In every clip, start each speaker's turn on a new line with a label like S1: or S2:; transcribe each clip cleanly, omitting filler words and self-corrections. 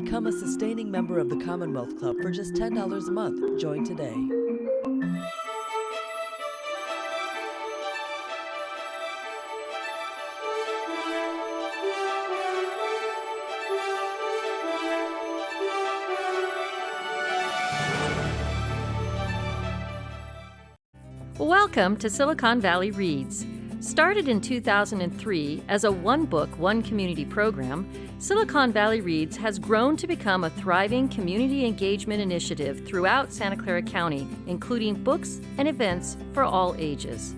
S1: Become a sustaining member of the Commonwealth Club for just $10 a month. Join today.
S2: Welcome to Silicon Valley Reads. Started in 2003 as a one-book, one-community program, Silicon Valley Reads has grown to become a thriving community engagement initiative throughout Santa Clara County, including books and events for all ages.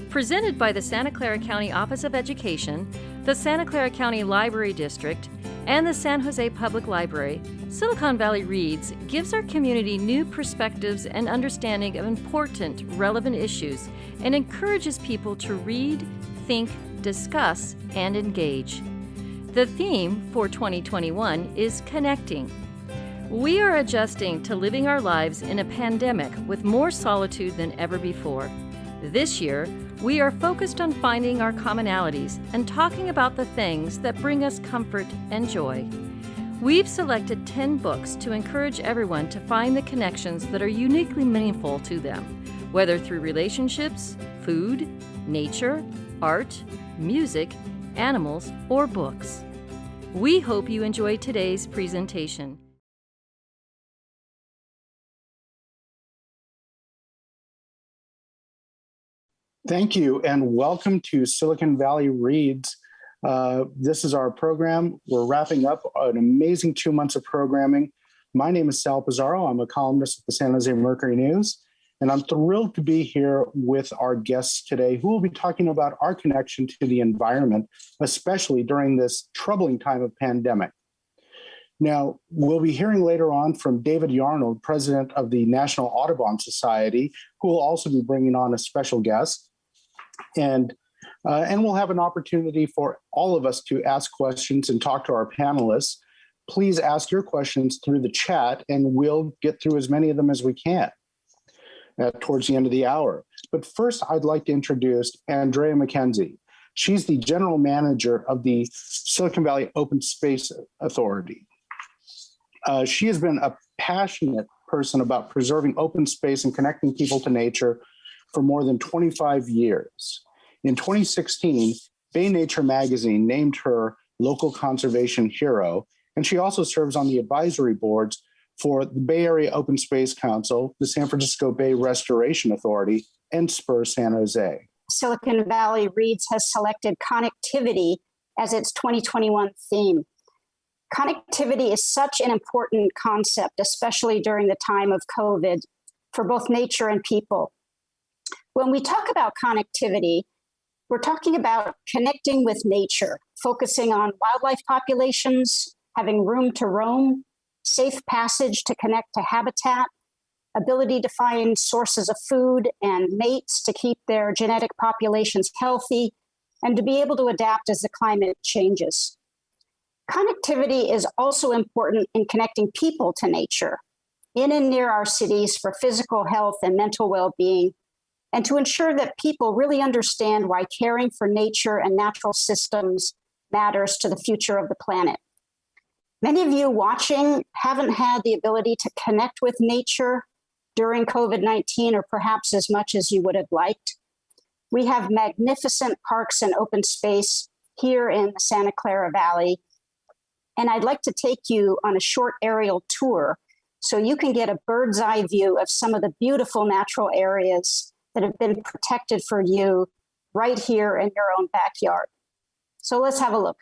S2: Presented by the Santa Clara County Office of Education, the Santa Clara County Library District, and the San Jose Public Library, Silicon Valley Reads gives our community new perspectives and understanding of important, relevant issues and encourages people to read, think, discuss, and engage. The theme for 2021 is connecting. We are adjusting to living our lives in a pandemic with more solitude than ever before. This year, we are focused on finding our commonalities and talking about the things that bring us comfort and joy. We've selected 10 books to encourage everyone to find the connections that are uniquely meaningful to them, whether through relationships, food, nature, art, music, animals, or books. We hope you enjoy today's presentation.
S3: Thank you, and welcome to Silicon Valley Reads. This is our program. We're wrapping up an amazing 2 months of programming. My name is Sal Pizarro. I'm a columnist at the San Jose Mercury News, and I'm thrilled to be here with our guests today who will be talking about our connection to the environment, especially during this troubling time of pandemic. Now, we'll be hearing later on from David Yarnold, president of the National Audubon Society, who will also be bringing on a special guest. And we'll have an opportunity for all of us to ask questions and talk to our panelists. Please ask your questions through the chat, and we'll get through as many of them as we can towards the end of the hour. But first, I'd like to introduce Andrea Mackenzie. She's the general manager of the Silicon Valley Open Space Authority. She has been a passionate person about preserving open space and connecting people to nature for more than 25 years. In 2016, Bay Nature magazine named her local conservation hero, and she also serves on the advisory boards for the Bay Area Open Space Council, the San Francisco Bay Restoration Authority, and Spur San Jose.
S4: Silicon Valley Reads has selected connectivity as its 2021 theme. Connectivity is such an important concept, especially during the time of COVID, for both nature and people. When we talk about connectivity, we're talking about connecting with nature, focusing on wildlife populations, having room to roam, safe passage to connect to habitat, ability to find sources of food and mates to keep their genetic populations healthy, and to be able to adapt as the climate changes. Connectivity is also important in connecting people to nature, in and near our cities for physical health and mental well-being, and to ensure that people really understand why caring for nature and natural systems matters to the future of the planet. Many of you watching haven't had the ability to connect with nature during COVID-19, or perhaps as much as you would have liked. We have magnificent parks and open space here in the Santa Clara Valley, and I'd like to take you on a short aerial tour so you can get a bird's eye view of some of the beautiful natural areas that have been protected for you right here in your own backyard. So let's have a look.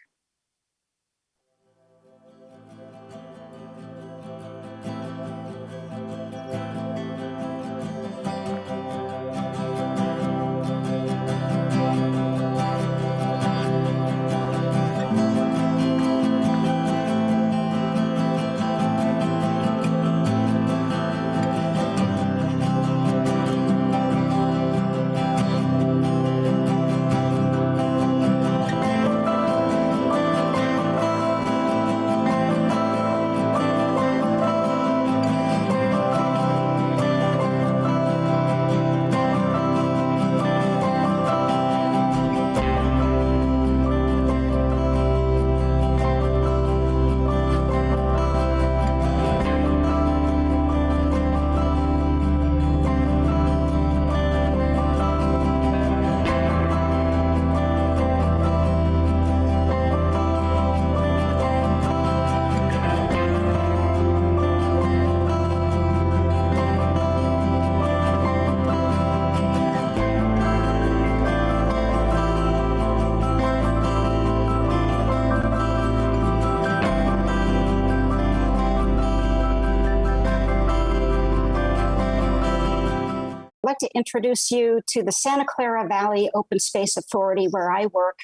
S4: like to introduce you to the Santa Clara Valley Open Space Authority, where I work,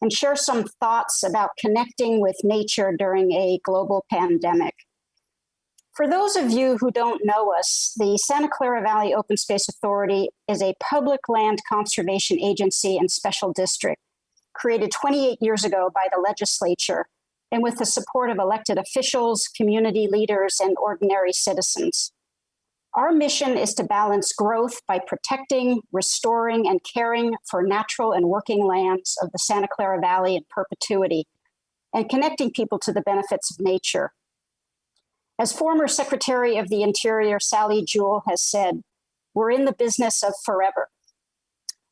S4: and share some thoughts about connecting with nature during a global pandemic. For those of you who don't know us, the Santa Clara Valley Open Space Authority is a public land conservation agency and special district created 28 years ago by the legislature and with the support of elected officials, community leaders, and ordinary citizens. Our mission is to balance growth by protecting, restoring, and caring for natural and working lands of the Santa Clara Valley in perpetuity, and connecting people to the benefits of nature. As former Secretary of the Interior Sally Jewell has said, we're in the business of forever.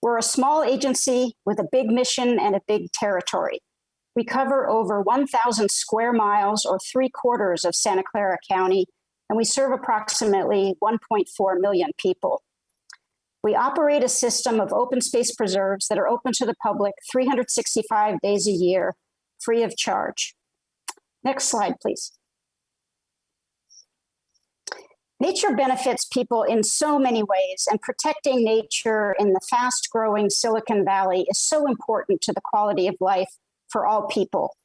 S4: We're a small agency with a big mission and a big territory. We cover over 1,000 square miles, or 3/4 of Santa Clara County, and we serve approximately 1.4 million people. We operate a system of open space preserves that are open to the public 365 days a year, free of charge. Next slide, please. Nature benefits people in so many ways, and protecting nature in the fast-growing Silicon Valley is so important to the quality of life for all people.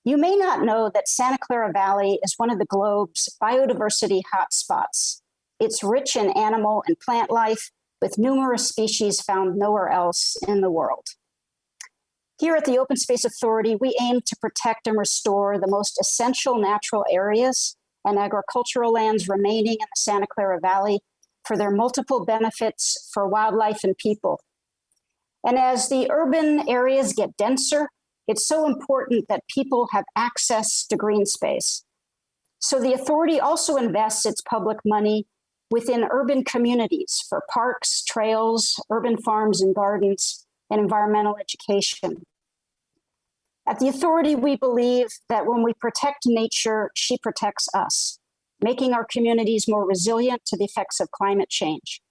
S4: You may not know that Santa Clara Valley is one of the globe's biodiversity hotspots. It's rich in animal and plant life, with numerous species found nowhere else in the world. Here at the Open Space Authority, we aim to protect and restore the most essential natural areas and agricultural lands remaining in the Santa Clara Valley for their multiple benefits for wildlife and people. And as the urban areas get denser, it's so important that people have access to green space. So the authority also invests its public money within urban communities for parks, trails, urban farms and gardens, and environmental education. At the authority, we believe that when we protect nature, she protects us, making our communities more resilient to the effects of climate change.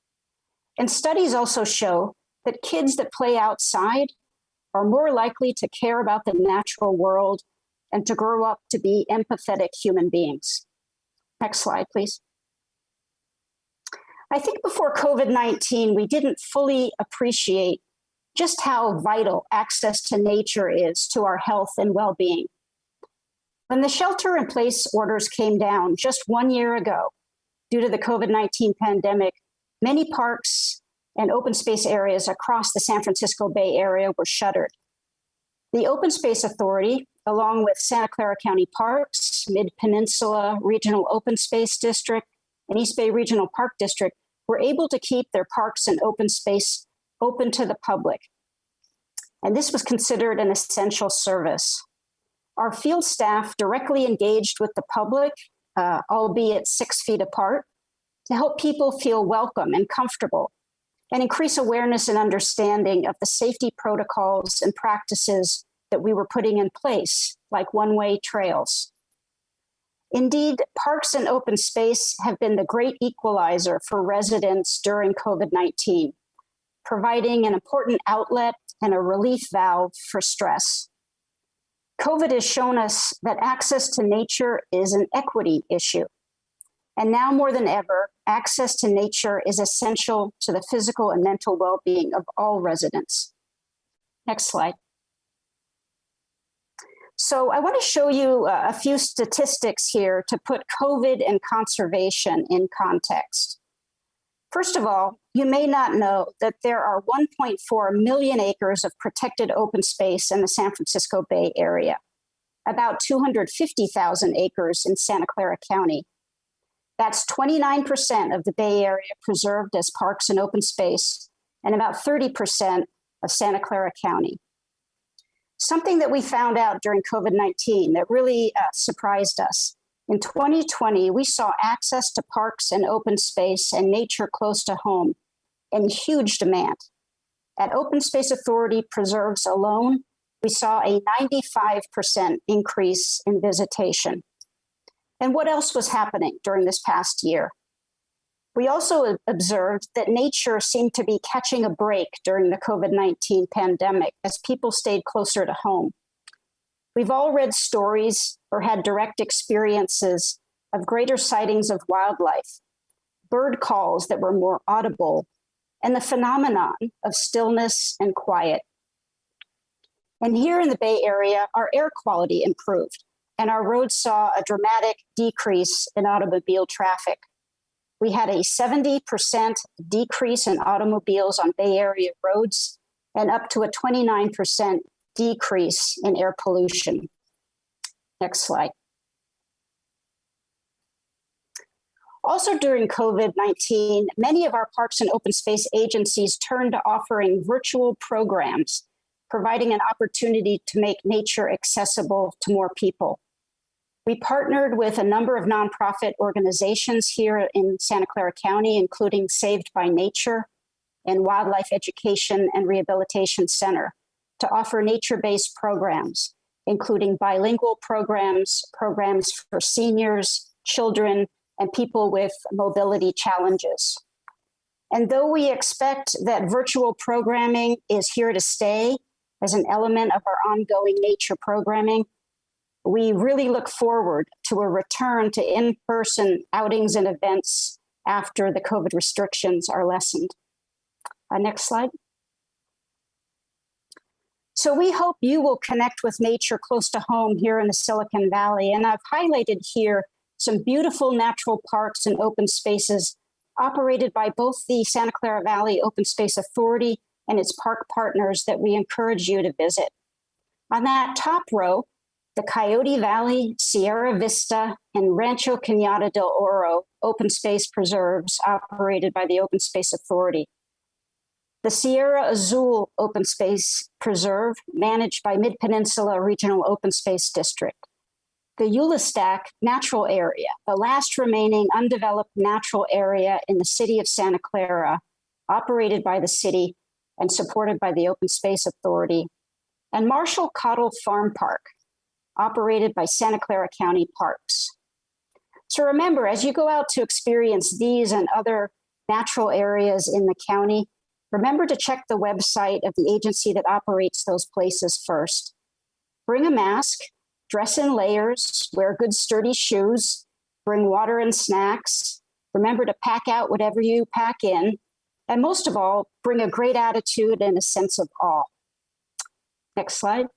S4: And studies also show that kids that play outside are more likely to care about the natural world and to grow up to be empathetic human beings. Next slide, please. I think before COVID-19, we didn't fully appreciate just how vital access to nature is to our health and well-being. When the shelter-in-place orders came down just 1 year ago, due to the COVID-19 pandemic, many parks and open space areas across the San Francisco Bay Area were shuttered. The Open Space Authority, along with Santa Clara County Parks, Mid-Peninsula Regional Open Space District, and East Bay Regional Park District, were able to keep their parks and open space open to the public. And this was considered an essential service. Our field staff directly engaged with the public, albeit 6 feet apart, to help people feel welcome and comfortable, and increase awareness and understanding of the safety protocols and practices that we were putting in place, like one-way trails. Indeed, parks and open space have been the great equalizer for residents during COVID-19, providing an important outlet and a relief valve for stress. COVID has shown us that access to nature is an equity issue. And now more than ever, access to nature is essential to the physical and mental well-being of all residents. Next slide. So I want to show you a few statistics here to put COVID and conservation in context. First of all, you may not know that there are 1.4 million acres of protected open space in the San Francisco Bay Area, about 250,000 acres in Santa Clara County. That's 29% of the Bay Area preserved as parks and open space, and about 30% of Santa Clara County. Something that we found out during COVID-19 that really surprised us. In 2020, we saw access to parks and open space and nature close to home in huge demand. At Open Space Authority preserves alone, we saw a 95% increase in visitation. And what else was happening during this past year? We also observed that nature seemed to be catching a break during the COVID-19 pandemic as people stayed closer to home. We've all read stories or had direct experiences of greater sightings of wildlife, bird calls that were more audible, and the phenomenon of stillness and quiet. And here in the Bay Area, our air quality improved, and our roads saw a dramatic decrease in automobile traffic. We had a 70% decrease in automobiles on Bay Area roads and up to a 29% decrease in air pollution. Next slide. Also during COVID-19, many of our parks and open space agencies turned to offering virtual programs, providing an opportunity to make nature accessible to more people. We partnered with a number of nonprofit organizations here in Santa Clara County, including Saved by Nature and Wildlife Education and Rehabilitation Center, to offer nature-based programs, including bilingual programs, programs for seniors, children, and people with mobility challenges. And though we expect that virtual programming is here to stay as an element of our ongoing nature programming, we really look forward to a return to in-person outings and events after the COVID restrictions are lessened. Next slide. So we hope you will connect with nature close to home here in the Silicon Valley. And I've highlighted here some beautiful natural parks and open spaces operated by both the Santa Clara Valley Open Space Authority and its park partners that we encourage you to visit. On that top row, the Coyote Valley, Sierra Vista, and Rancho Cañada del Oro open space preserves operated by the Open Space Authority. The Sierra Azul Open Space Preserve, managed by Mid-Peninsula Regional Open Space District. The Eulastack Natural Area, the last remaining undeveloped natural area in the city of Santa Clara, operated by the city and supported by the Open Space Authority. And Marshall Cottle Farm Park, operated by Santa Clara County Parks. So remember, as you go out to experience these and other natural areas in the county, remember to check the website of the agency that operates those places first. Bring a mask, dress in layers, wear good sturdy shoes, bring water and snacks. Remember to pack out whatever you pack in. And most of all, bring a great attitude and a sense of awe. Next slide.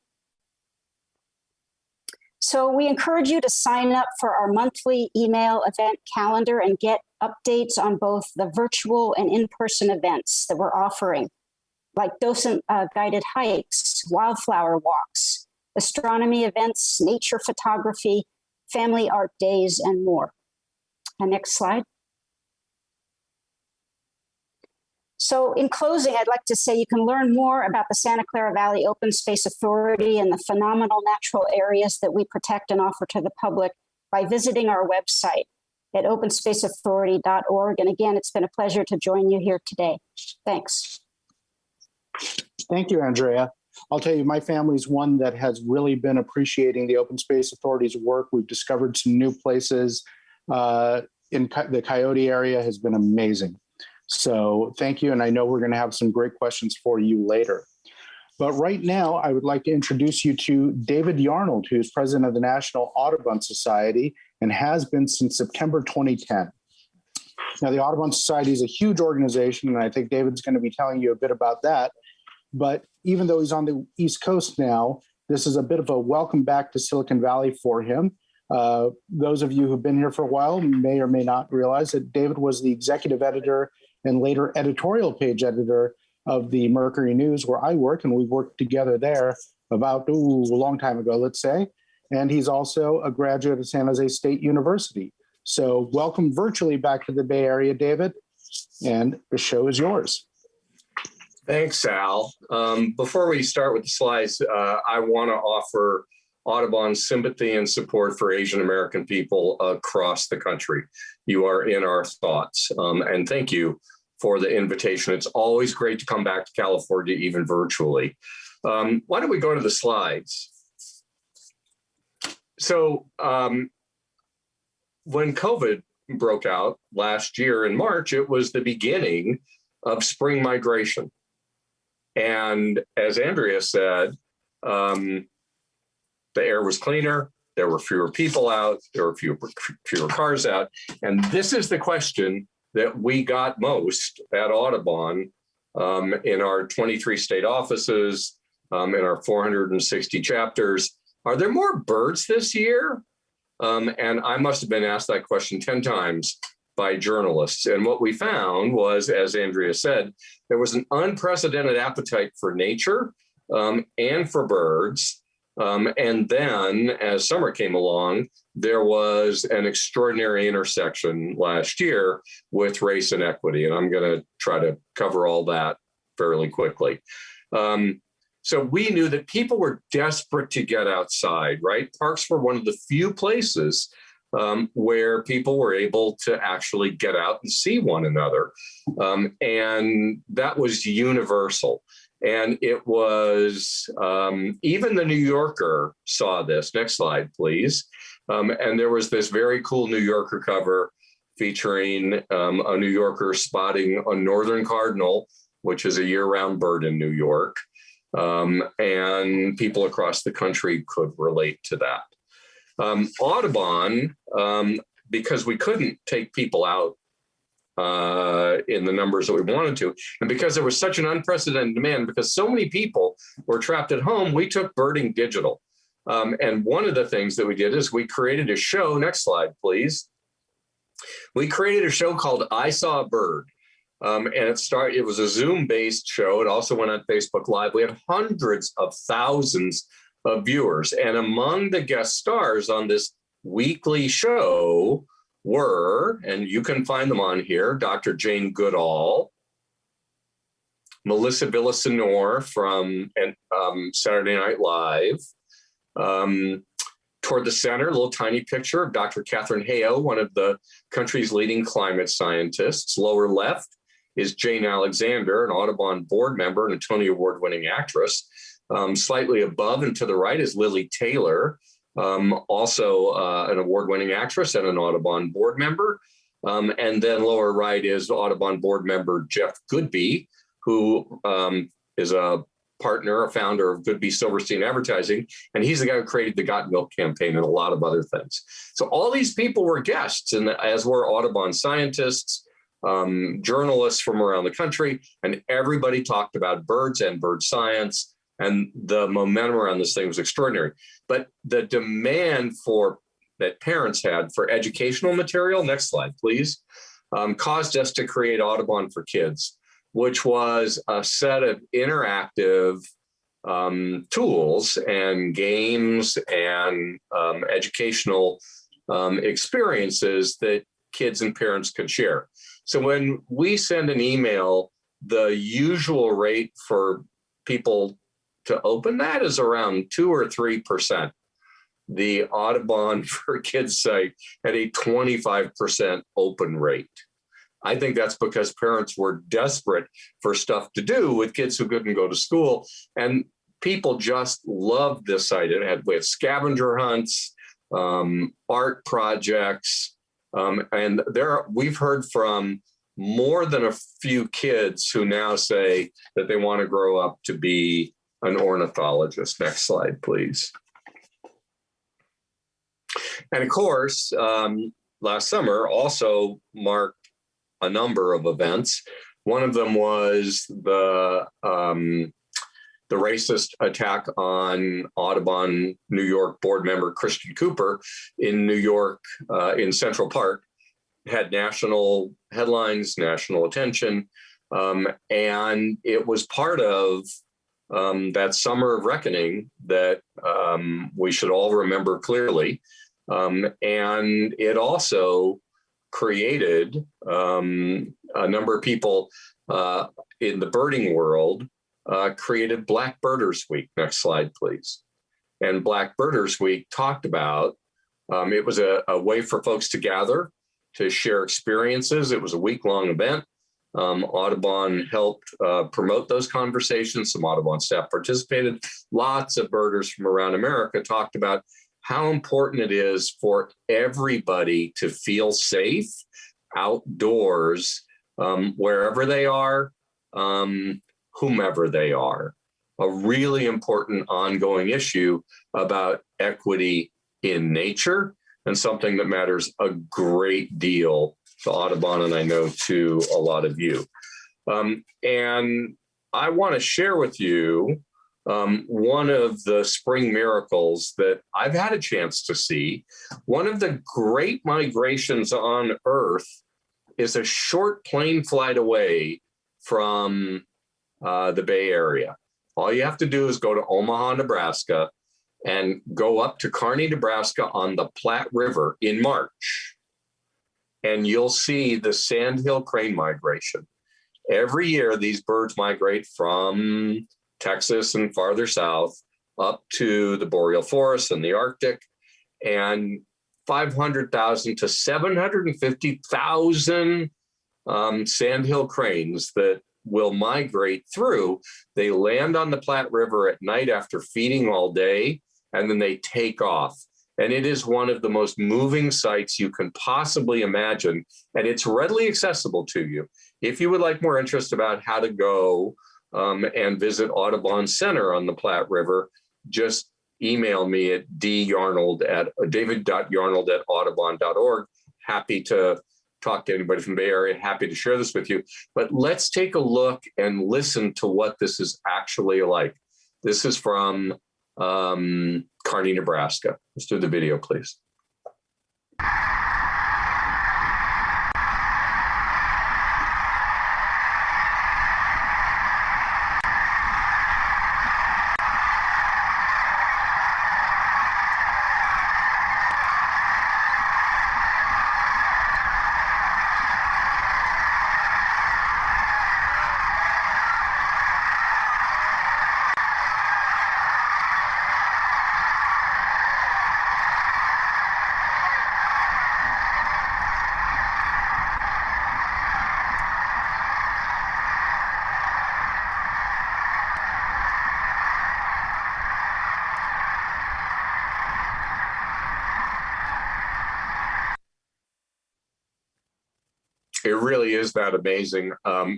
S4: So we encourage you to sign up for our monthly email event calendar and get updates on both the virtual and in-person events that we're offering, like docent guided hikes, wildflower walks, astronomy events, nature photography, family art days, and more. Next slide. So in closing, I'd like to say you can learn more about the Santa Clara Valley Open Space Authority and the phenomenal natural areas that we protect and offer to the public by visiting our website at openspaceauthority.org. And again, it's been a pleasure to join you here today. Thanks.
S3: Thank you, Andrea. I'll tell you, my family's one that has really been appreciating the Open Space Authority's work. We've discovered some new places in the Coyote area has been amazing. So thank you. And I know we're going to have some great questions for you later. But right now, I would like to introduce you to David Yarnold, who is president of the National Audubon Society and has been since September 2010. Now, the Audubon Society is a huge organization, and I think David's going to be telling you a bit about that. But even though he's on the East Coast now, this is a bit of a welcome back to Silicon Valley for him. Those of you who've been here for a while may or may not realize that David was the executive editor and later editorial page editor of the Mercury News, where I work, and we worked together there about a long time ago, let's say. And he's also a graduate of San Jose State University. So welcome virtually back to the Bay Area, David, and the show is yours.
S5: Thanks, Sal. Before we start with the slides, I want to offer Audubon's sympathy and support for Asian American people across the country. You are in our thoughts, and thank you for the invitation. It's always great to come back to California, even virtually. Why don't we go to the slides? So when COVID broke out last year in March, it was the beginning of spring migration. And as Andrea said, the air was cleaner, there were fewer people out, there were fewer cars out. And this is the question that we got most at Audubon in our 23 state offices, in our 460 chapters. Are there more birds this year? And I must have been asked that question 10 times by journalists. And what we found was, as Andrea said, there was an unprecedented appetite for nature and for birds. And then as summer came along, there was an extraordinary intersection last year with race and equity. And I'm going to try to cover all that fairly quickly. So we knew that people were desperate to get outside, right? Parks were one of the few places where people were able to actually get out and see one another. And that was universal. And it was, even the New Yorker saw this. Next slide, please. And there was this very cool New Yorker cover featuring a New Yorker spotting a northern cardinal, which is a year-round bird in New York. And people across the country could relate to that. Audubon, because we couldn't take people out in the numbers that we wanted to, and because there was such an unprecedented demand, because so many people were trapped at home, we took birding digital. And one of the things that we did is we created a show. Next slide, please. We created a show called I Saw a Bird. And it was a Zoom-based show. It also went on Facebook Live. We had hundreds of thousands of viewers. And among the guest stars on this weekly show were, and you can find them on here, Dr. Jane Goodall, Melissa Villasenor from Saturday Night Live. Toward the center, a little tiny picture of Dr. Catherine Heo, one of the country's leading climate scientists. Lower left is Jane Alexander, an Audubon board member and a Tony Award-winning actress. Slightly above and to the right is Lily Taylor, also an award-winning actress and an Audubon board member. And then lower right is Audubon board member Jeff Goodby, who is a partner, a founder of Goodby Silverstein Advertising, and he's the guy who created the Got Milk campaign and a lot of other things. So all these people were guests, and as were Audubon scientists, journalists from around the country, and everybody talked about birds and bird science, and the momentum around this thing was extraordinary. But the demand that parents had for educational material, next slide, please, caused us to create Audubon for Kids, which was a set of interactive tools and games and educational experiences that kids and parents could share. So when we send an email, the usual rate for people to open that is around 2 or 3%. The Audubon for Kids site had a 25% open rate. I think that's because parents were desperate for stuff to do with kids who couldn't go to school. And people just loved this site. We had scavenger hunts, art projects, and we've heard from more than a few kids who now say that they want to grow up to be an ornithologist. Next slide, please. And of course, last summer also marked a number of events. One of them was the racist attack on Audubon New York board member Christian Cooper in New York, in Central Park. It had national headlines, national attention, and it was part of that summer of reckoning that we should all remember clearly. And it also created a number of people in the birding world created Black Birders Week. Next slide, please. And Black Birders Week talked about, it was a way for folks to gather, to share experiences. It was a week-long event. Audubon helped promote those conversations. Some Audubon staff participated. Lots of birders from around America talked about how important it is for everybody to feel safe outdoors, wherever they are, whomever they are. A really important ongoing issue about equity in nature, and something that matters a great deal to Audubon, and I know to a lot of you. And I want to share with you one of the spring miracles that I've had a chance to see. One of the great migrations on Earth is a short plane flight away from the Bay Area. All you have to do is go to Omaha, Nebraska, and go up to Kearney, Nebraska on the Platte River in March. And you'll see the sandhill crane migration. Every year, these birds migrate from Texas and farther south up to the boreal forests and the Arctic, and 500,000 to 750,000 sandhill cranes that will migrate through. They land on the Platte River at night after feeding all day, and then they take off. And it is one of the most moving sights you can possibly imagine, and it's readily accessible to you. If you would like more interest about how to go and visit Audubon Center on the Platte River, just email me at david.yarnold@audubon.org. Happy to talk to anybody from the Bay Area, happy to share this with you. But let's take a look and listen to what this is actually like. This is from Kearney, Nebraska. Let's do the video, please. It really is that amazing.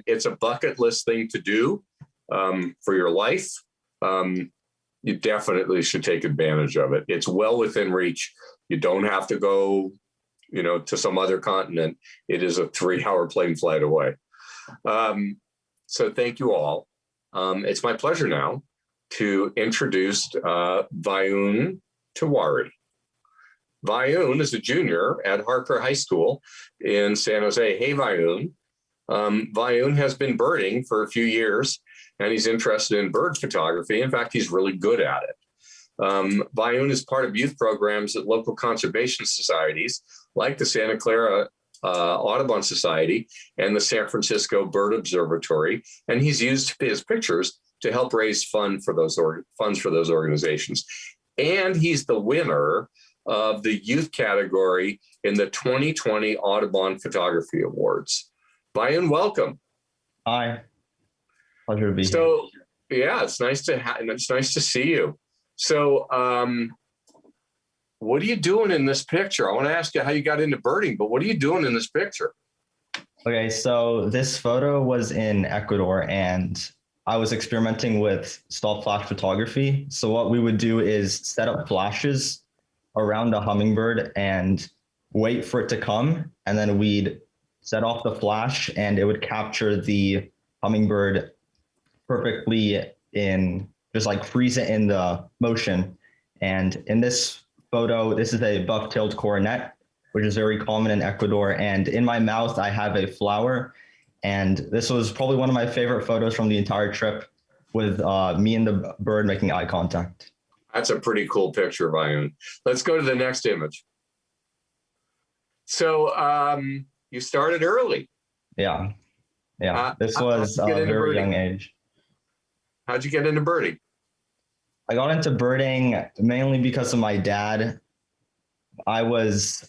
S5: It's a bucket list thing to do for your life. You definitely should take advantage of it. It's well within reach. You don't have to go, to some other continent. It is a 3-hour plane flight away. So thank you all. It's my pleasure now to introduce Vayun Tiwari. Vayun is a junior at Harker High School in San Jose. Hey, Vayun. Vayun has been birding for a few years, and he's interested in bird photography. In fact, he's really good at it. Vayun is part of youth programs at local conservation societies like the Santa Clara Audubon Society and the San Francisco Bird Observatory, and he's used his pictures to help raise funds for those organizations. And he's the winner of the youth category in the 2020 Audubon Photography Awards. Vayun, welcome.
S6: Hi, pleasure to be here.
S5: So, yeah, it's nice to see you. So, what are you doing in this picture? I want to ask you how you got into birding, but what are you doing in this picture?
S6: Okay, so this photo was in Ecuador, and I was experimenting with stop flash photography. So what we would do is set up flashes around a hummingbird and wait for it to come, and then we'd set off the flash and it would capture the hummingbird perfectly in just like freeze it in the motion. And in this photo, this is a buff-tailed coronet, which is very common in Ecuador. And in my mouth, I have a flower. And this was probably one of my favorite photos from the entire trip, with me and the bird making eye contact.
S5: That's a pretty cool picture, Vayun. Let's go to the next image. So you started early.
S6: Yeah. This was a very young age.
S5: How'd you get into birding?
S6: I got into birding mainly because of my dad. I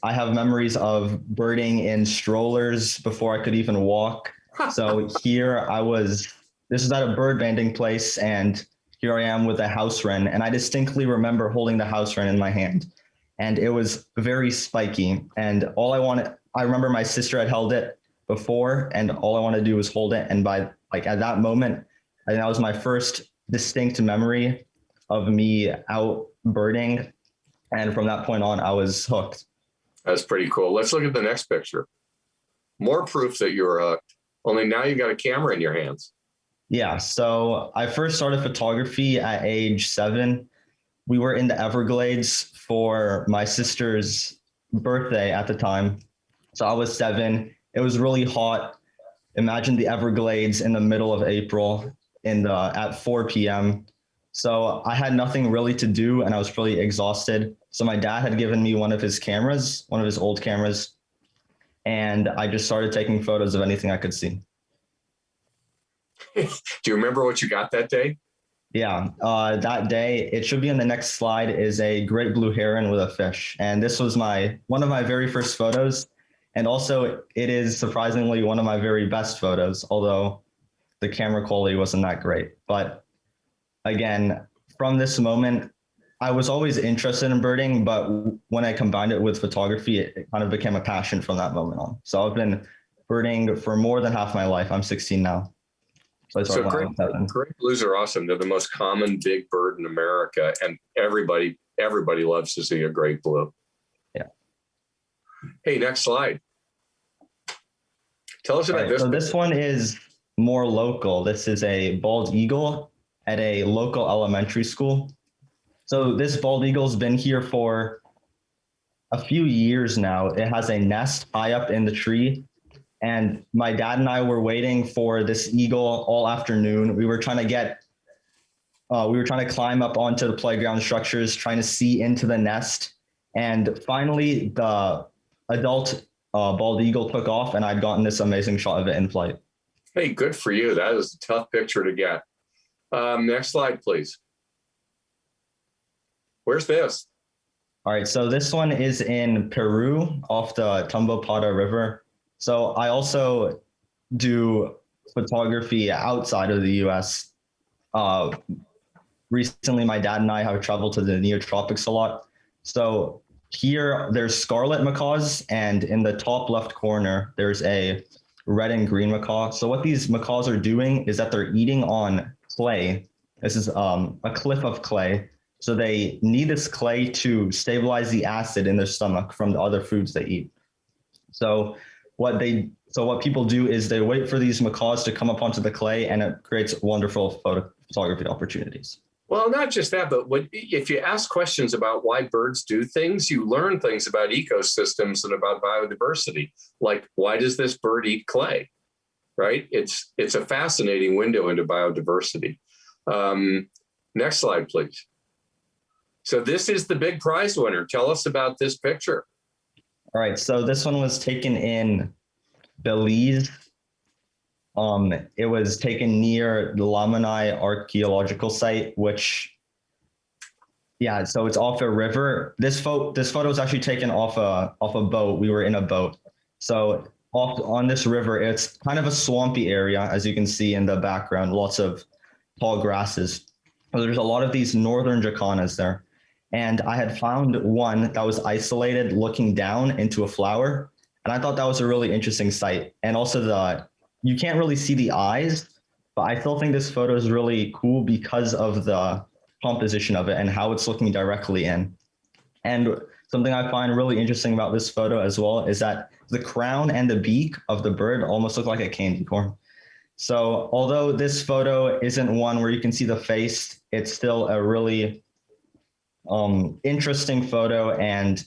S6: have memories of birding in strollers before I could even walk. So this is at a bird banding place, and here I am with a house wren, and I distinctly remember holding the house wren in my hand, and it was very spiky. And I remember my sister had held it before, and all I wanted to do was hold it. And at that moment, I think that was my first distinct memory of me out birding. And from that point on, I was hooked.
S5: That's pretty cool. Let's look at the next picture. More proof that you were hooked. Only now you got a camera in your hands.
S6: Yeah, so I first started photography at age 7. We were in the Everglades for my sister's birthday at the time. So I was 7. It was really hot. Imagine the Everglades in the middle of April at 4 p.m. So I had nothing really to do and I was really exhausted. So my dad had given me one of his old cameras, and I just started taking photos of anything I could see.
S5: Do you remember what you got that day?
S6: Yeah, that day, it should be in the next slide, is a great blue heron with a fish. And this was one of my very first photos. And also it is surprisingly one of my very best photos, although the camera quality wasn't that great. But again, from this moment, I was always interested in birding, but when I combined it with photography, it kind of became a passion from that moment on. So I've been birding for more than half my life. I'm 16 now.
S5: So great blues are awesome. They're the most common big bird in America, and everybody loves to see a great blue.
S6: Yeah.
S5: Hey, next slide. Tell us about this.
S6: So this one is more local. This is a bald eagle at a local elementary school. So this bald eagle's been here for a few years now. It has a nest high up in the tree. And my dad and I were waiting for this eagle all afternoon. We were trying to climb up onto the playground structures, trying to see into the nest. And finally, the adult bald eagle took off, and I'd gotten this amazing shot of it in flight.
S5: Hey, good for you. That is a tough picture to get. Next slide, please. Where's this?
S6: All right, so this one is in Peru off the Tambopata River. So I also do photography outside of the US. Recently, my dad and I have traveled to the neotropics a lot. So here there's scarlet macaws, and in the top left corner, there's a red and green macaw. So what these macaws are doing is that they're eating on clay. This is a cliff of clay. So they need this clay to stabilize the acid in their stomach from the other foods they eat. So what people do is they wait for these macaws to come up onto the clay, and it creates wonderful photography opportunities.
S5: Well, not just that, but if you ask questions about why birds do things, you learn things about ecosystems and about biodiversity. Like, why does this bird eat clay? Right? It's a fascinating window into biodiversity. Next slide, please. So this is the big prize winner. Tell us about this picture.
S6: All right, so this one was taken in Belize. It was taken near the Lamanai archaeological site, so it's off a river. This photo was actually taken off a boat. We were in a boat. So on this river, it's kind of a swampy area, as you can see in the background, lots of tall grasses. There's a lot of these northern jacanas there. And I had found one that was isolated looking down into a flower. And I thought that was a really interesting sight. And also you can't really see the eyes, but I still think this photo is really cool because of the composition of it and how it's looking directly in. And something I find really interesting about this photo as well is that the crown and the beak of the bird almost look like a candy corn. So although this photo isn't one where you can see the face, it's still a really interesting photo, and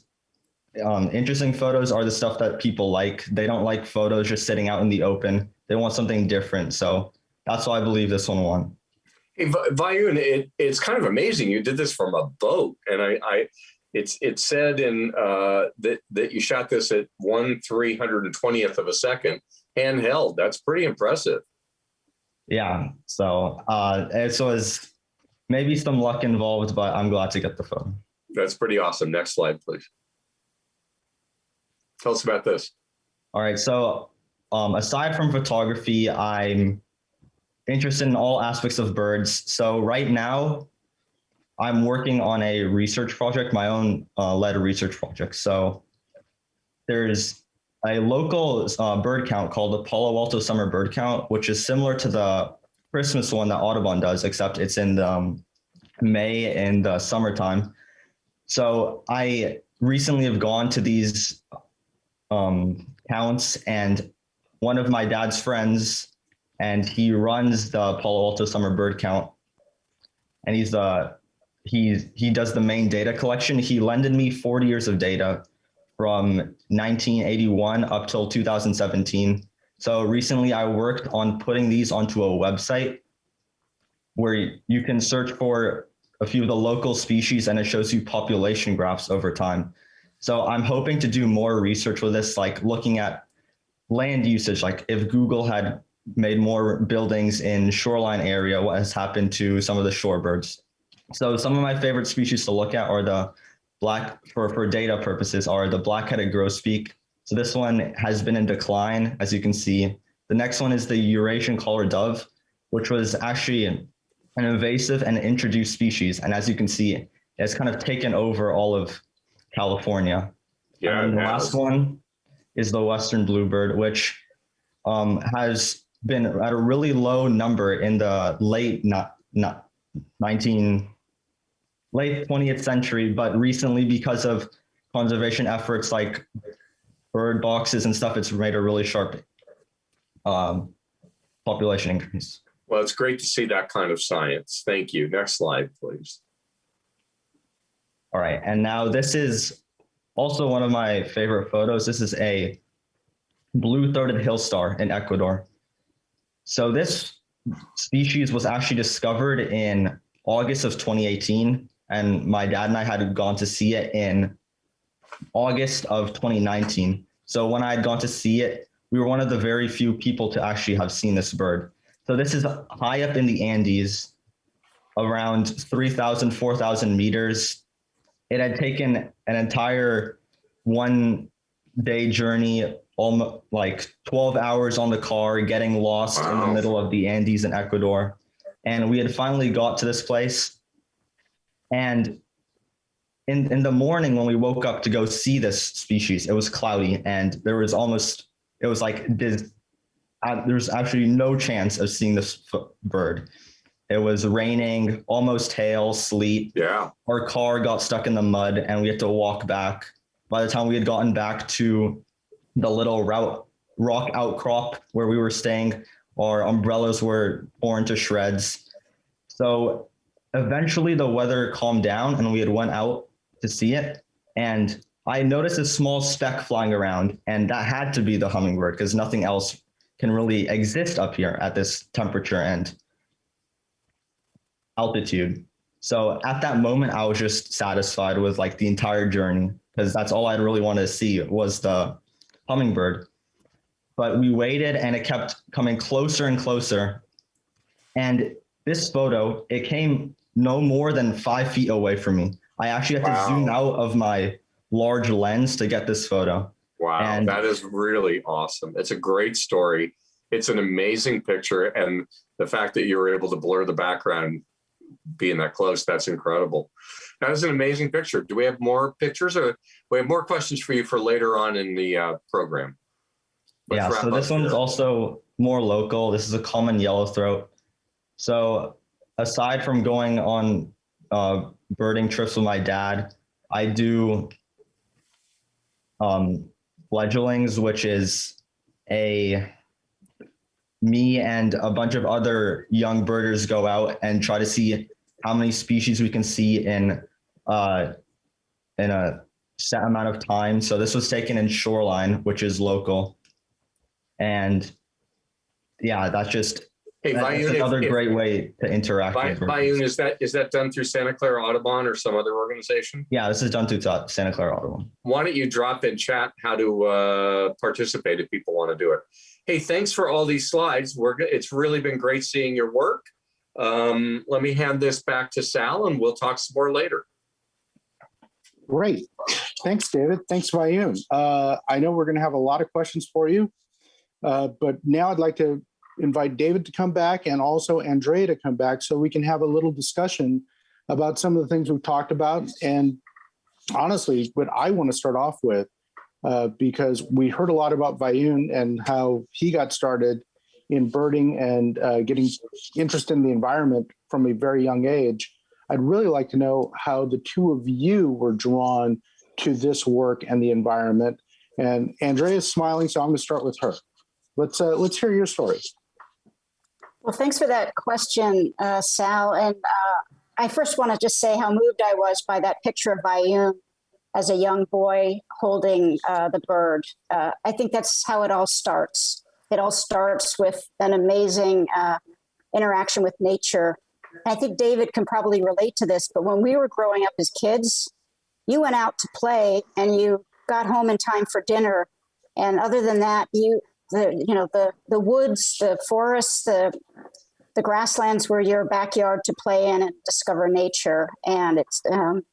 S6: interesting photos are the stuff that people like. They don't like photos just sitting out in the open. They want something different. So that's why I believe this one won.
S5: Hey, Vayun, it's kind of amazing. You did this from a boat, and it said in that you shot this at 1/320th of a second, handheld. That's pretty impressive.
S6: Yeah. So it was maybe some luck involved, but I'm glad to get the photo.
S5: That's pretty awesome. Next slide, please. Tell us about this.
S6: All right. So aside from photography, I'm interested in all aspects of birds. So right now, I'm working on a research project, my own led research project. So there's a local bird count called the Palo Alto Summer Bird Count, which is similar to the Christmas one that Audubon does, except it's in the May and the summertime. So I recently have gone to these counts, and one of my dad's friends, and he runs the Palo Alto Summer Bird Count. And he does the main data collection. He lended me 40 years of data from 1981 up till 2017. So recently I worked on putting these onto a website where you can search for a few of the local species and it shows you population graphs over time. So I'm hoping to do more research with this, like looking at land usage, like if Google had made more buildings in shoreline area, what has happened to some of the shorebirds. So some of my favorite species to look at are the for data purposes, are the black-headed grosbeak. So this one has been in decline, as you can see. The next one is the Eurasian collared dove, which was actually an invasive and introduced species. And as you can see, it's kind of taken over all of California.
S5: Yeah.
S6: And the last one is the western bluebird, which has been at a really low number in the late 20th century, but recently, because of conservation efforts like bird boxes and stuff, it's made a really sharp population increase.
S5: Well, it's great to see that kind of science. Thank you. Next slide, please.
S6: All right, and now this is also one of my favorite photos. This is a blue-throated hill star in Ecuador. So this species was actually discovered in August of 2018, and my dad and I had gone to see it in August of 2019. So when I had gone to see it, we were one of the very few people to actually have seen this bird. So this is high up in the Andes, around 3,000, 4,000 meters. It had taken an entire 1-day journey, almost like 12 hours on the car, getting lost in the middle of the Andes in Ecuador. And we had finally got to this place. And in the morning when we woke up to go see this species, it was cloudy and there was actually no chance of seeing this bird. It was raining, almost hail, sleet.
S5: Yeah.
S6: Our car got stuck in the mud and we had to walk back. By the time we had gotten back to the little rock outcrop where we were staying, our umbrellas were torn to shreds. So eventually the weather calmed down and we had went out to see it. And I noticed a small speck flying around, and that had to be the hummingbird because nothing else can really exist up here at this temperature and altitude. So at that moment, I was just satisfied with like the entire journey because that's all I'd really wanted to see was the hummingbird. But we waited and it kept coming closer and closer. And this photo, it came no more than 5 feet away from me. I actually had to zoom out of my large lens to get this photo.
S5: Wow, and that is really awesome. It's a great story. It's an amazing picture. And the fact that you were able to blur the background being that close, that's incredible. That is an amazing picture. Do we have more pictures, or we have more questions for you for later on in the program?
S6: Yeah, so this one's also more local. This is a common yellowthroat. So aside from going on birding trips with my dad, I do fledglings, which is me and a bunch of other young birders go out and try to see how many species we can see in a set amount of time. So this was taken in Shoreline, which is local. And yeah, that's another great way to interact with birds.
S5: Vayun, is that done through Santa Clara Audubon or some other organization?
S6: Yeah, this is done through Santa Clara Audubon.
S5: Why don't you drop in chat how to participate if people want to do it? Hey, thanks for all these slides. It's really been great seeing your work. Let me hand this back to Sal and we'll talk some more later.
S3: Great. Thanks, David. Thanks, Vayun. I know we're going to have a lot of questions for you, but now I'd like to invite David to come back and also Andrea to come back so we can have a little discussion about some of the things we've talked about. And honestly, what I want to start off with, because we heard a lot about Vayun and how he got started in birding and getting interested in the environment from a very young age. I'd really like to know how the two of you were drawn to this work and the environment. And Andrea's smiling, so I'm going to start with her. Let's hear your story.
S4: Well, thanks for that question, Sal. And I first want to just say how moved I was by that picture of Vayun as a young boy holding the bird. I think that's how it all starts. It all starts with an amazing interaction with nature. And I think David can probably relate to this, but when we were growing up as kids, you went out to play and you got home in time for dinner. And other than that, the woods, the forests, the grasslands were your backyard to play in and discover nature. And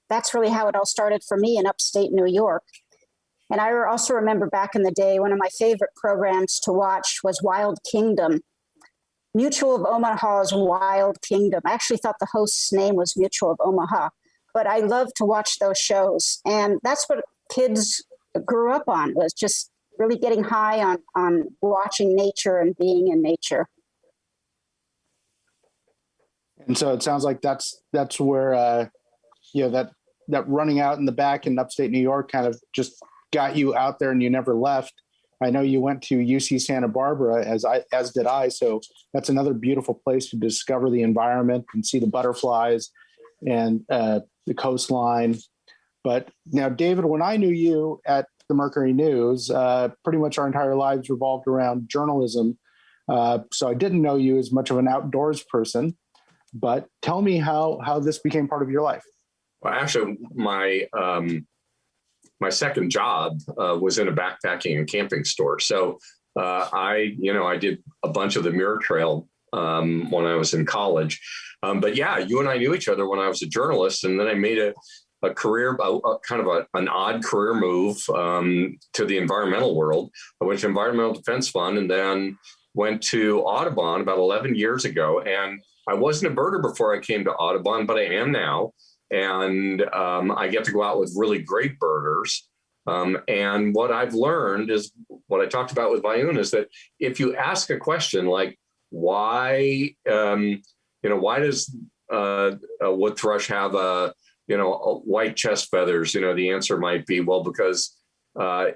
S4: that's really how it all started for me in upstate New York. And I also remember back in the day, one of my favorite programs to watch was Wild Kingdom. Mutual of Omaha's Wild Kingdom. I actually thought the host's name was Mutual of Omaha, but I love to watch those shows. And that's what kids grew up on, was just really getting high on watching nature and being in nature.
S3: And so it sounds like that's where that running out in the back in upstate New York kind of just got you out there and you never left. I know you went to UC Santa Barbara, as did I. So that's another beautiful place to discover the environment and see the butterflies and the coastline. But now, David, when I knew you at the Mercury News, pretty much our entire lives revolved around journalism. So I didn't know you as much of an outdoors person. But tell me how this became part of your life.
S5: Well, actually, my second job was in a backpacking and camping store. So I did a bunch of the Muir Trail when I was in college. But yeah, you and I knew each other when I was a journalist, and then I made a career, an odd career move to the environmental world. I went to Environmental Defense Fund and then went to Audubon about 11 years ago. And I wasn't a birder before I came to Audubon, but I am now. And I get to go out with really great birders. And what I've learned is what I talked about with Vayun is that if you ask a question like, why does a wood thrush have a white chest feathers? The answer might be, well, because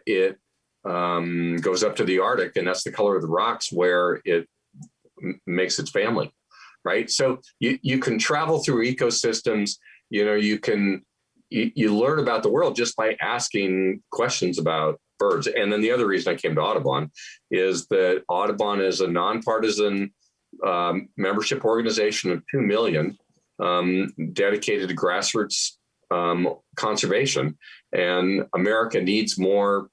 S5: it goes up to the Arctic and that's the color of the rocks where it makes its family. Right. So you can travel through ecosystems, you learn about the world just by asking questions about birds. And then the other reason I came to Audubon is that Audubon is a nonpartisan membership organization of 2 million dedicated to grassroots conservation. And America needs more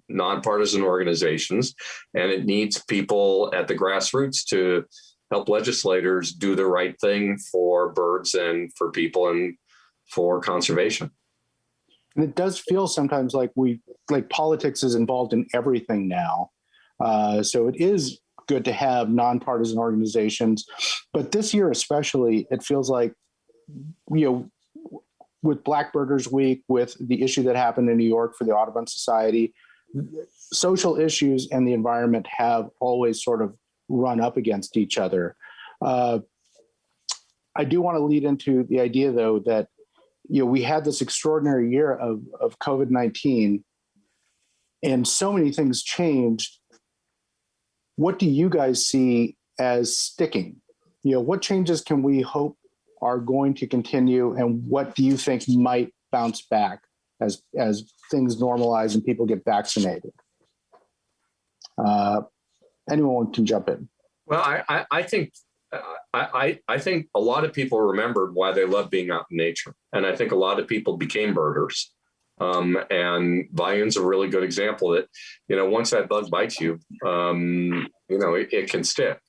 S5: nonpartisan organizations, and it needs people at the grassroots to help legislators do the right thing for birds and for people and for conservation.
S3: And it does feel sometimes like politics is involved in everything now. So it is good to have nonpartisan organizations, but this year especially, it feels like, with Black Birders Week, with the issue that happened in New York for the Audubon Society, social issues and the environment have always sort of run up against each other. I do want to lead into the idea, though, that we had this extraordinary year of COVID-19, and so many things changed. What do you guys see as sticking? What changes can we hope are going to continue, and what do you think might bounce back as things normalize and people get vaccinated? Anyone can jump in.
S5: Well, I think a lot of people remembered why they love being out in nature, and I think a lot of people became birders. And Vayun's a really good example that once that bug bites you, it can stick.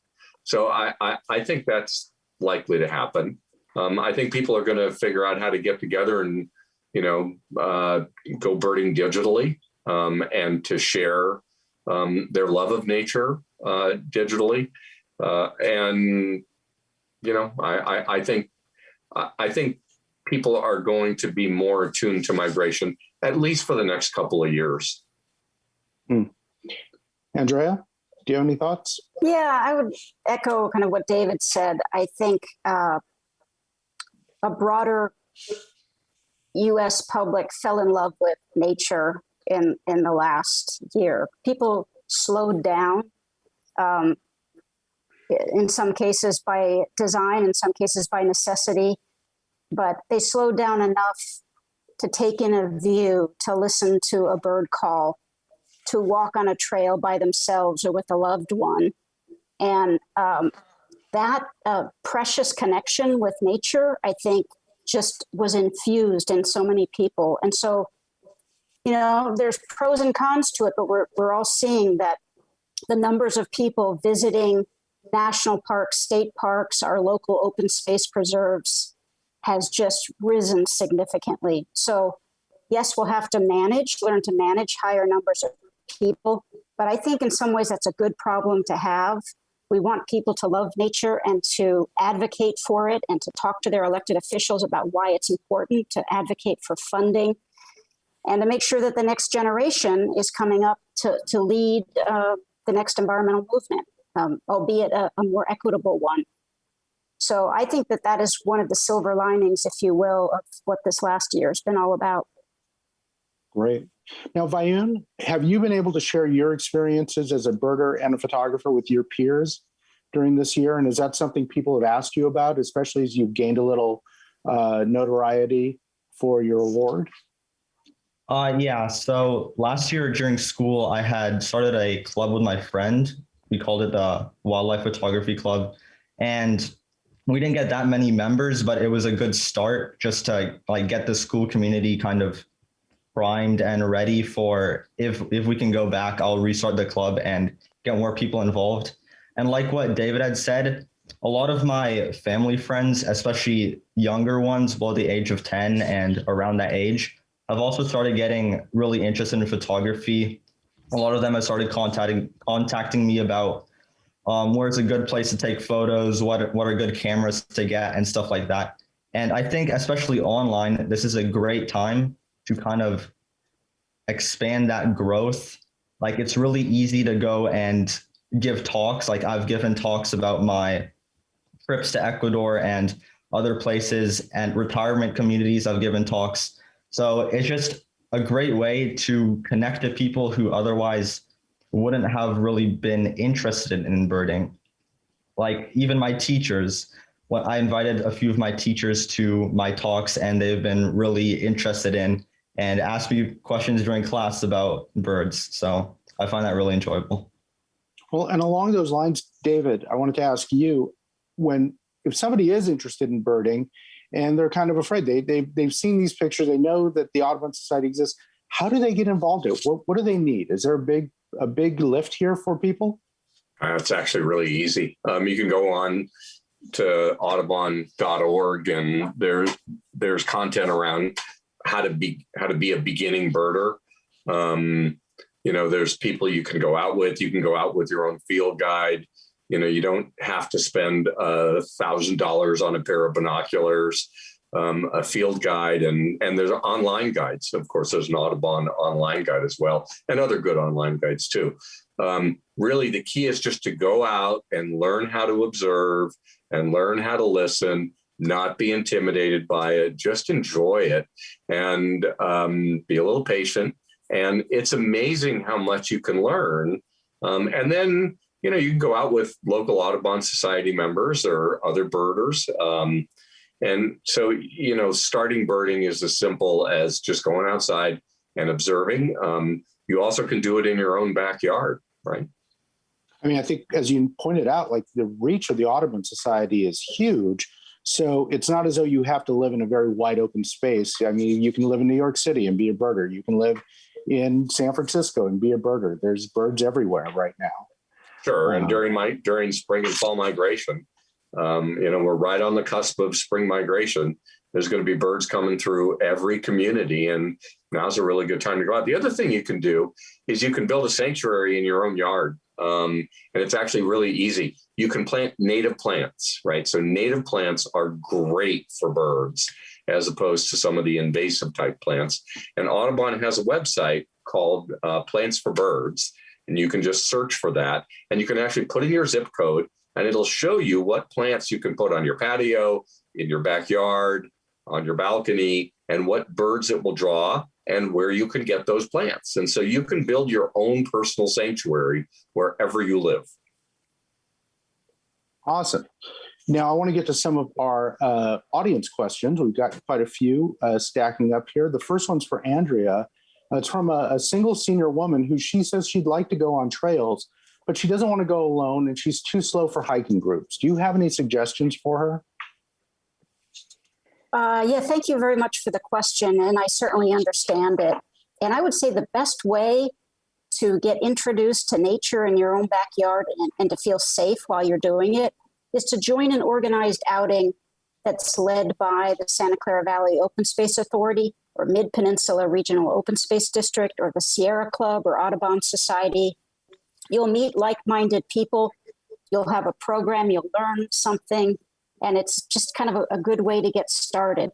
S5: So I think that's likely to happen. I think people are going to figure out how to get together and go birding digitally, and to share their love of nature digitally. I think people are going to be more attuned to migration, at least for the next couple of years.
S3: Andrea, do you have any thoughts?
S4: Yeah, I would echo kind of what David said. I think a broader U.S. public fell in love with nature in the last year. People slowed down, in some cases by design, in some cases by necessity, but they slowed down enough to take in a view, to listen to a bird call, to walk on a trail by themselves or with a loved one. And that precious connection with nature, I think, just was infused in so many people. And so, there's pros and cons to it, but we're all seeing that the numbers of people visiting national parks, state parks, our local open space preserves has just risen significantly. So yes, we'll have to learn to manage higher numbers of people, but I think in some ways that's a good problem to have. We want people to love nature and to advocate for it and to talk to their elected officials about why it's important, to advocate for funding, and to make sure that the next generation is coming up to lead the next environmental movement, albeit a more equitable one. So I think that is one of the silver linings, if you will, of what this last year has been all about.
S3: Great. Now, Vayun, have you been able to share your experiences as a birder and a photographer with your peers during this year? And is that something people have asked you about, especially as you've gained a little notoriety for your award?
S6: Yeah. So last year during school, I had started a club with my friend. We called it the Wildlife Photography Club. And we didn't get that many members, but it was a good start just to get the school community kind of primed and ready for if we can go back, I'll restart the club and get more people involved. And like what David had said, a lot of my family friends, especially younger ones below the age of 10 and around that age, have also started getting really interested in photography. A lot of them have started contacting me about where's a good place to take photos, what are good cameras to get and stuff like that. And I think especially online, this is a great time to kind of expand that growth. Like it's really easy to go and give talks. Like I've given talks about my trips to Ecuador and other places and retirement communities. I've given talks. So it's just a great way to connect to people who otherwise wouldn't have really been interested in birding. Like even my teachers, I invited a few of my teachers to my talks and they've been really interested in and asked me questions during class about birds. So I find that really enjoyable.
S3: Well, and along those lines, David, I wanted to ask you, if somebody is interested in birding and they're kind of afraid, they've seen these pictures, they know that the Audubon Society exists, how do they get involved in it? What do they need? Is there a big lift here for people?
S5: It's actually really easy. You can go on to audubon.org and there's content around how to be a beginning birder. There's people you can go out with. You can go out with your own field guide. You don't have to spend $1,000 on a pair of binoculars, a field guide, and there's online guides. Of course, there's an Audubon online guide as well, and other good online guides too. Really, the key is just to go out and learn how to observe and learn how to listen, not be intimidated by it, just enjoy it and be a little patient. And it's amazing how much you can learn. And then, you can go out with local Audubon Society members or other birders. And so, starting birding is as simple as just going outside and observing. You also can do it in your own backyard, right?
S3: I mean, I think as you pointed out, like the reach of the Audubon Society is huge. So it's not as though you have to live in a very wide open space. I mean, you can live in New York City and be a birder. You can live in San Francisco and be a birder. There's birds everywhere right now.
S5: Sure. And during spring and fall migration, we're right on the cusp of spring migration. There's going to be birds coming through every community, and now's a really good time to go out. The other thing you can do is you can build a sanctuary in your own yard. And it's actually really easy. You can plant native plants, right? So native plants are great for birds as opposed to some of the invasive type plants. And Audubon has a website called Plants for Birds, and you can just search for that. And you can actually put in your zip code and it'll show you what plants you can put on your patio, in your backyard, on your balcony, and what birds it will draw. and where you can get those plants. And so you can build your own personal sanctuary wherever you live.
S3: Awesome. Now, I want to get to some of our audience questions. We've got quite a few stacking up here. The first one's for Andrea. It's from a single senior woman who she says she'd like to go on trails, but she doesn't want to go alone and she's too slow for hiking groups. Do you have any suggestions for her?
S4: Yeah, thank you very much for the question. And I certainly understand it. And I would say the best way to get introduced to nature in your own backyard and to feel safe while you're doing it is to join an organized outing that's led by the Santa Clara Valley Open Space Authority or Mid-Peninsula Regional Open Space District or the Sierra Club or Audubon Society. You'll meet like-minded people. You'll have a program. You'll learn something. And it's just kind of a good way to get started.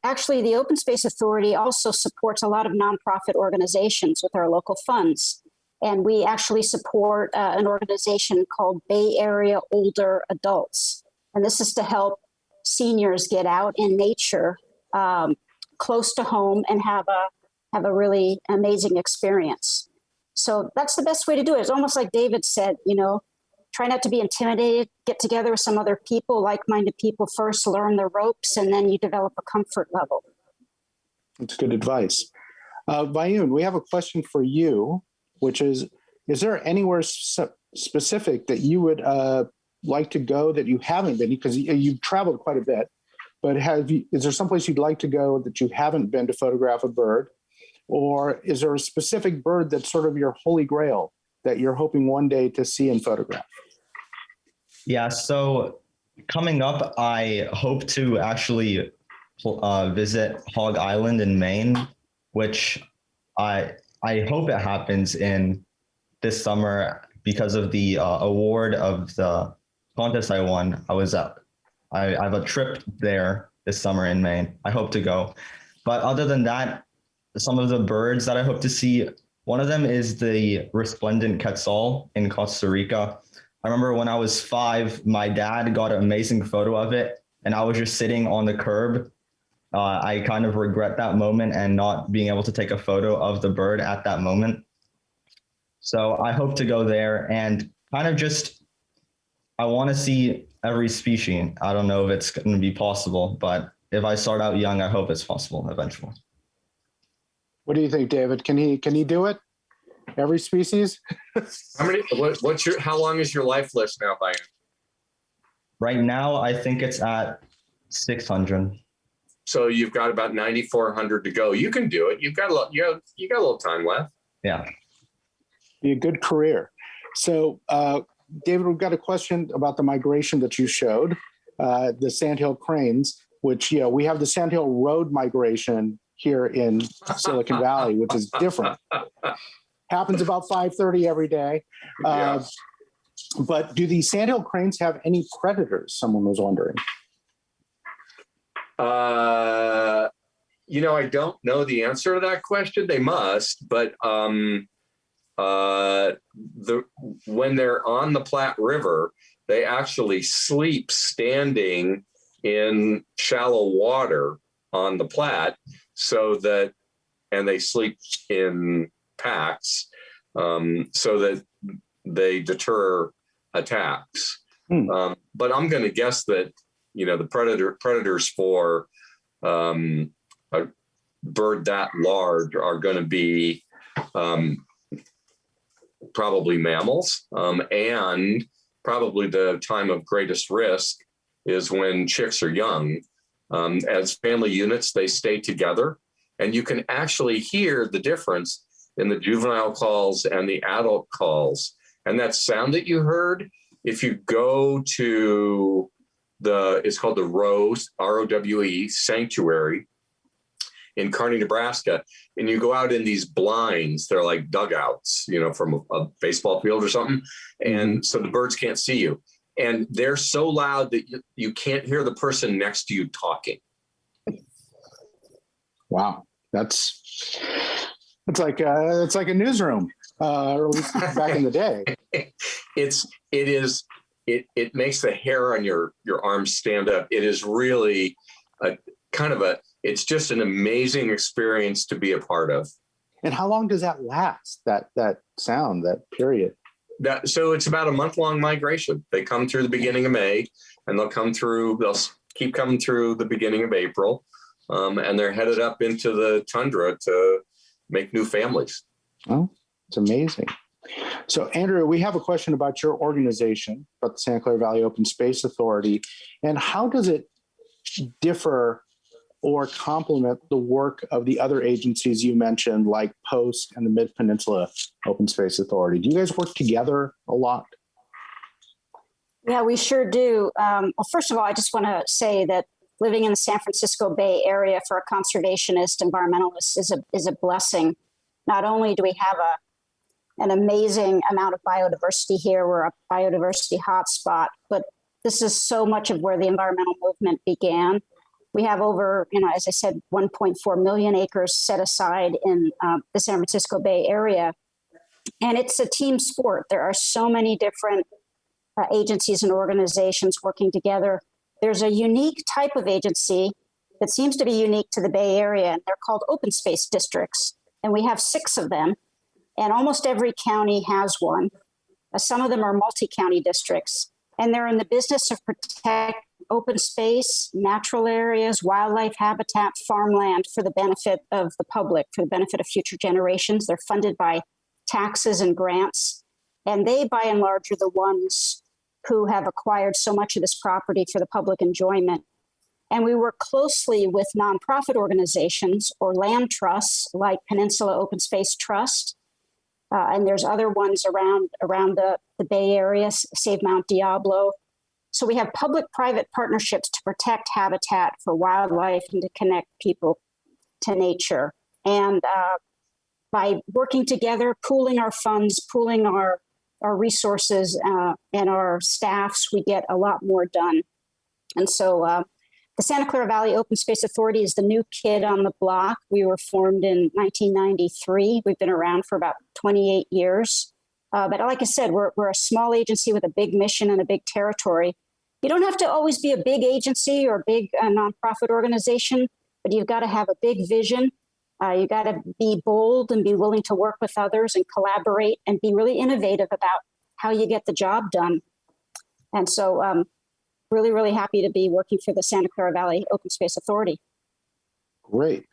S4: Actually, the Open Space Authority also supports a lot of nonprofit organizations with our local funds. And we actually support an organization called Bay Area Older Adults. And this is to help seniors get out in nature close to home and have a really amazing experience. So that's the best way to do it. It's almost like David said, try not to be intimidated, get together with some other people, like-minded people first, learn the ropes, and then you develop a comfort level.
S3: That's good advice. Vayun, we have a question for you, which is there anywhere specific that you would like to go that you haven't been? Because you've traveled quite a bit, but is there someplace you'd like to go that you haven't been to photograph a bird? Or is there a specific bird that's sort of your holy grail that you're hoping one day to see and photograph?
S6: Yeah, so coming up, I hope to actually visit Hog Island in Maine, which I hope it happens in this summer because of the award of the contest I won. I have a trip there this summer in Maine. I hope to go. But other than that, some of the birds that I hope to see, one of them is the resplendent quetzal in Costa Rica. I remember when I was 5, my dad got an amazing photo of it, and I was just sitting on the curb. I kind of regret that moment and not being able to take a photo of the bird at that moment. So I hope to go there and kind of I want to see every species. I don't know if it's going to be possible, but if I start out young, I hope it's possible eventually.
S3: What do you think, David? Can he do it? Every species?
S5: How long is your life list now, Vayun?
S6: Right now, I think it's at 600.
S5: So you've got about 9,400 to go. You can do it. You've got a little time left.
S6: Yeah.
S3: Be a good career. So, David, we've got a question about the migration that you showed, the sandhill cranes, which, we have the sandhill road migration here in Silicon Valley, which is different. Happens about 5:30 every day. But do the sandhill cranes have any predators? Someone was wondering.
S5: I don't know the answer to that question. They must, but when they're on the Platte River, they actually sleep standing in shallow water on the Platte, and they sleep in packs so that they deter attacks. But I'm going to guess that the predators for a bird that large are going to be probably mammals, and probably the time of greatest risk is when chicks are young. As family units, they stay together, and you can actually hear the difference in the juvenile calls and the adult calls. And that sound that you heard, if you go to it's called the Rose, ROWE Sanctuary in Kearney, Nebraska, and you go out in these blinds, they're like dugouts, from a baseball field or something. And so the birds can't see you. And they're so loud that you can't hear the person next to you talking.
S3: Wow. It's like a newsroom, or at least back in the day. It makes the hair on your arms stand up. It is really a kind of
S5: it's just an amazing experience to be a part of.
S3: And how long does that last, that sound, that period?
S5: So it's about a month-long migration. They come through the beginning of May, and they'll keep coming through the beginning of April, and they're headed up into the tundra to make new families.
S3: Oh, it's amazing. So, Andrea, we have a question about your organization, about the Santa Clara Valley Open Space Authority, and how does it differ or complement the work of the other agencies you mentioned, like POST and the Mid-Peninsula Open Space Authority? Do you guys work together a lot?
S4: Yeah, we sure do. Well, first of all, I just want to say that living in the San Francisco Bay Area for a conservationist, environmentalist is a blessing. Not only do we have an amazing amount of biodiversity here, we're a biodiversity hotspot, but this is so much of where the environmental movement began. We have over, as I said, 1.4 million acres set aside in the San Francisco Bay Area. And it's a team sport. There are so many different agencies and organizations working together. There's a unique type of agency that seems to be unique to the Bay Area, and they're called open space districts. And we have 6 of them, and almost every county has one. Some of them are multi-county districts, and they're in the business of protect open space, natural areas, wildlife habitat, farmland for the benefit of the public, for the benefit of future generations. They're funded by taxes and grants. And they, by and large, are the ones who have acquired so much of this property for the public enjoyment. And we work closely with nonprofit organizations or land trusts like Peninsula Open Space Trust. And there's other ones around the Bay Area, Save Mount Diablo. So we have public-private partnerships to protect habitat for wildlife and to connect people to nature. And by working together, pooling our funds, pooling our resources and our staffs, we get a lot more done. And so the Santa Clara Valley Open Space Authority is the new kid on the block. We were formed in 1993. We've been around for about 28 years. But like I said, we're a small agency with a big mission and a big territory. You don't have to always be a big agency or a big nonprofit organization, but you've got to have a big vision. You got to be bold and be willing to work with others and collaborate and be really innovative about how you get the job done. And so really, really happy to be working for the Santa Clara Valley Open Space Authority. Great.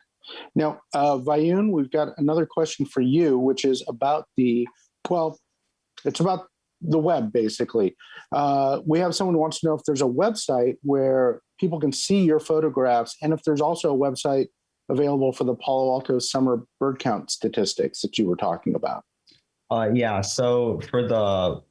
S3: Now, Vayun, we've got another question for you, which is about it's about the web, basically. We have someone who wants to know if there's a website where people can see your photographs, and if there's also a website available for the Palo Alto summer bird count statistics that you were talking about.
S6: Yeah, so for the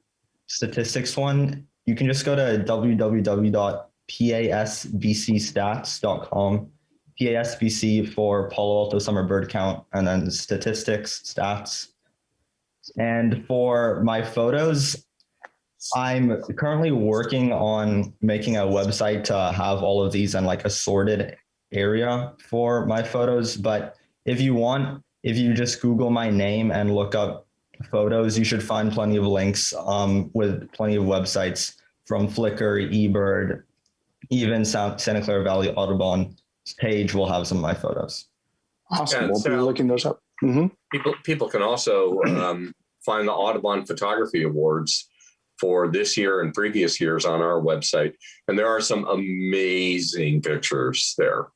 S6: statistics one, you can just go to www.pasbcstats.com, PASBC for Palo Alto summer bird count, and then statistics, stats. And for my photos, I'm currently working on making a website to have all of these in like a sorted area for my photos. But if you just Google my name and look up photos, you should find plenty of links with plenty of websites from Flickr, eBird, even Santa Clara Valley Audubon page will have some of my photos.
S3: Awesome. We'll be looking those up. Mm-hmm.
S5: People can also find the Audubon Photography Awards for this year and previous years on our website. And there are some amazing pictures there.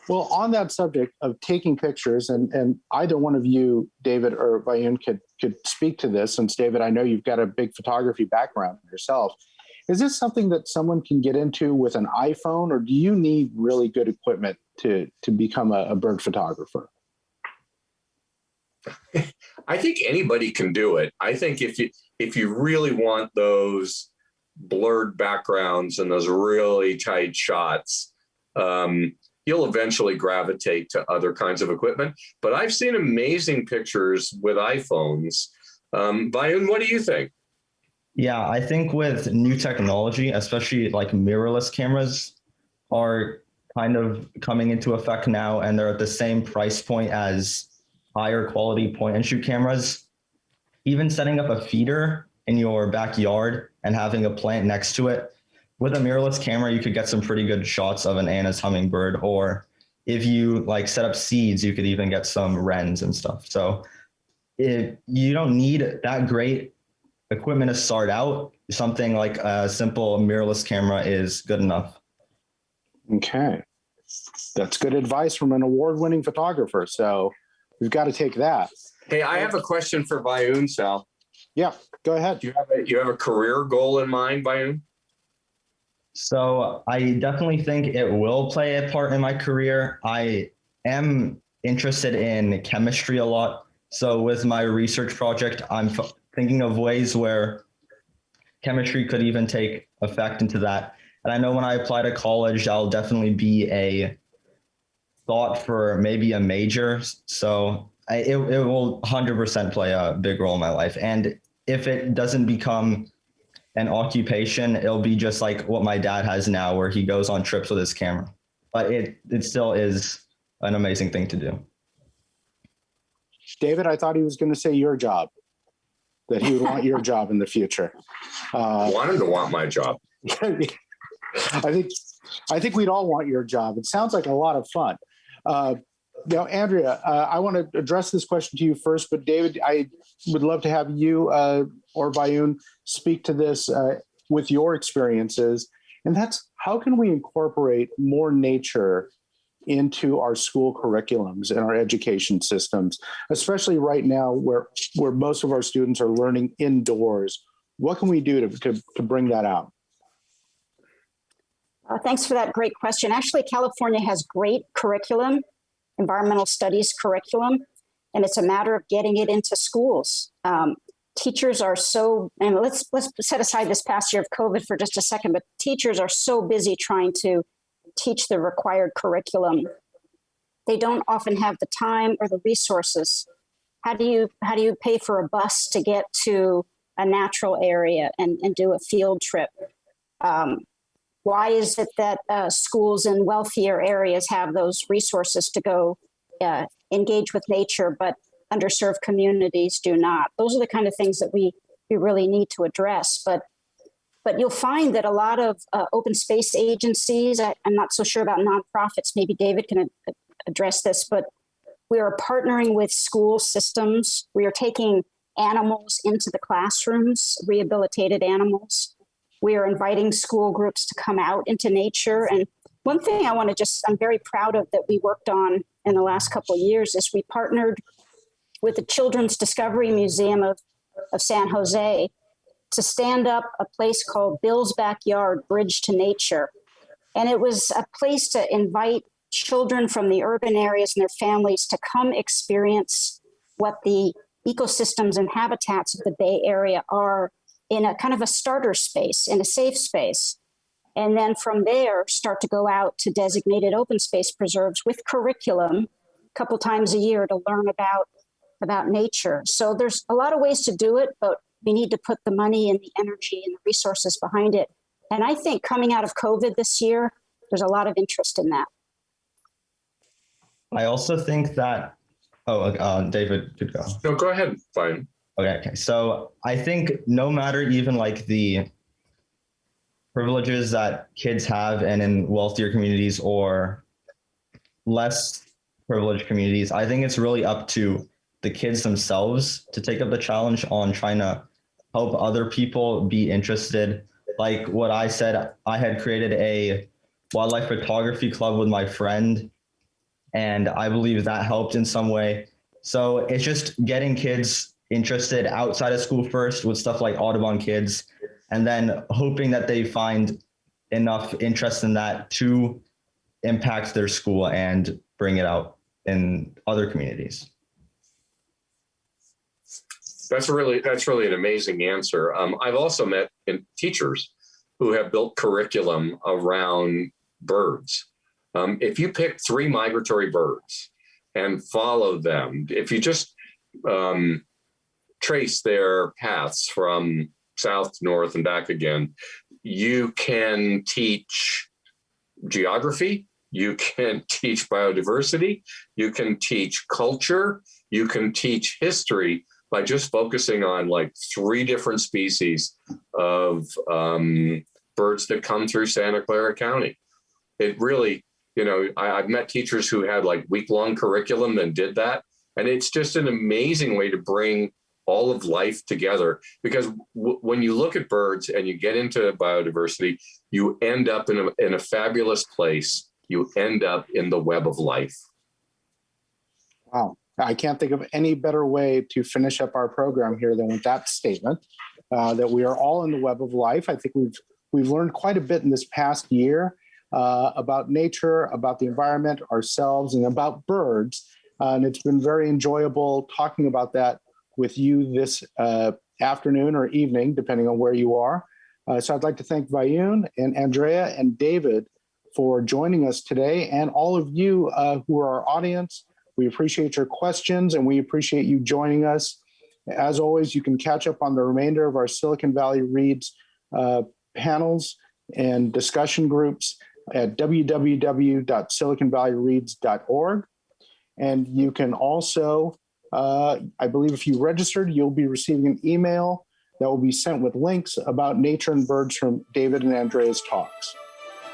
S3: Well, on that subject of taking pictures, and either one of you, David or Vayun, could speak to this, since David, I know you've got a big photography background yourself. Is this something that someone can get into with an iPhone, or do you need really good equipment to become a bird photographer?
S5: I think anybody can do it. I think if you really want those blurred backgrounds and those really tight shots, you'll eventually gravitate to other kinds of equipment. But I've seen amazing pictures with iPhones. Vayun, what do you think?
S6: Yeah, I think with new technology, especially like mirrorless cameras are kind of coming into effect now, and they're at the same price point as higher quality point and shoot cameras. Even setting up a feeder in your backyard and having a plant next to it, with a mirrorless camera, you could get some pretty good shots of an Anna's hummingbird or if you like set up seeds, you could even get some wrens and stuff. So if you don't need that great equipment to start out, something like a simple mirrorless camera is good enough.
S3: Okay. That's good advice from an award-winning photographer. So we've got to take that.
S5: Hey, I have a question for Vayun, Sal.
S3: Yeah, go ahead.
S5: Do you have a career goal in mind, Vayun?
S6: So I definitely think it will play a part in my career. I am interested in chemistry a lot. So with my research project, I'm thinking of ways where chemistry could even take effect into that. And I know when I apply to college, I'll definitely be a thought for maybe a major. So it will 100% play a big role in my life. And if it doesn't become an occupation, it'll be just like what my dad has now, where he goes on trips with his camera. But it still is an amazing thing to do.
S3: David, I thought he was going to say your job, that he would want your job in the future.
S5: I want him to want my job.
S3: I think we'd all want your job. It sounds like a lot of fun. Now, Andrea, I want to address this question to you first, but David, I would love to have you or Vayun speak to this with your experiences. And that's, how can we incorporate more nature into our school curriculums and our education systems, especially right now where most of our students are learning indoors? What can we do to bring that out?
S4: Thanks for that great question. Actually, California has great curriculum, environmental studies curriculum, and it's a matter of getting it into schools. Teachers are so, and let's set aside this past year of COVID for just a second, but teachers are so busy trying to teach the required curriculum. They don't often have the time or the resources. How do you pay for a bus to get to a natural area and do a field trip? Why is it that schools in wealthier areas have those resources to go engage with nature, but underserved communities do not? Those are the kind of things that we really need to address. But you'll find that a lot of open space agencies, I'm not so sure about nonprofits, maybe David can address this, but we are partnering with school systems. We are taking animals into the classrooms, rehabilitated animals. We are inviting school groups to come out into nature. And one thing I'm very proud of that we worked on in the last couple of years is we partnered with the Children's Discovery Museum of San Jose to stand up a place called Bill's Backyard Bridge to Nature. And it was a place to invite children from the urban areas and their families to come experience what the ecosystems and habitats of the Bay Area are in a kind of a starter space, in a safe space. And then from there, start to go out to designated open space preserves with curriculum a couple times a year to learn about nature. So there's a lot of ways to do it, but we need to put the money and the energy and the resources behind it. And I think coming out of COVID this year, there's a lot of interest in that.
S6: I also think that, David could go.
S5: No, go ahead. Fine.
S6: Okay. So I think no matter even like the privileges that kids have and in wealthier communities or less privileged communities, I think it's really up to the kids themselves to take up the challenge on trying to help other people be interested. Like what I said, I had created a wildlife photography club with my friend, and I believe that helped in some way. So it's just getting kids interested outside of school first with stuff like Audubon Kids, and then hoping that they find enough interest in that to impact their school and bring it out in other communities.
S5: That's really an amazing answer. I've also met teachers who have built curriculum around birds. If you pick 3 migratory birds and follow them, if you just trace their paths from south to north and back again, you can teach geography, you can teach biodiversity, you can teach culture, you can teach history by just focusing on like 3 different species of birds that come through Santa Clara County. It really, I've met teachers who had like week-long curriculum and did that. And it's just an amazing way to bring all of life together, because when you look at birds and you get into biodiversity, you end up in a fabulous place. You end up in the web of life.
S3: Wow. I can't think of any better way to finish up our program here than with that statement, that we are all in the web of life. I think we've learned quite a bit in this past year about nature, about the environment, ourselves, and about birds. And it's been very enjoyable talking about that with you this afternoon or evening, depending on where you are. So I'd like to thank Vayun and Andrea and David for joining us today, and all of you who are our audience. We appreciate your questions, and we appreciate you joining us. As always, you can catch up on the remainder of our Silicon Valley Reads panels and discussion groups at www.siliconvalleyreads.org. And you can also, I believe if you registered, you'll be receiving an email that will be sent with links about nature and birds from David and Andrea's talks.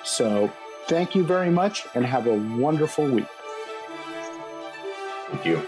S3: So thank you very much and have a wonderful week.
S5: Thank you.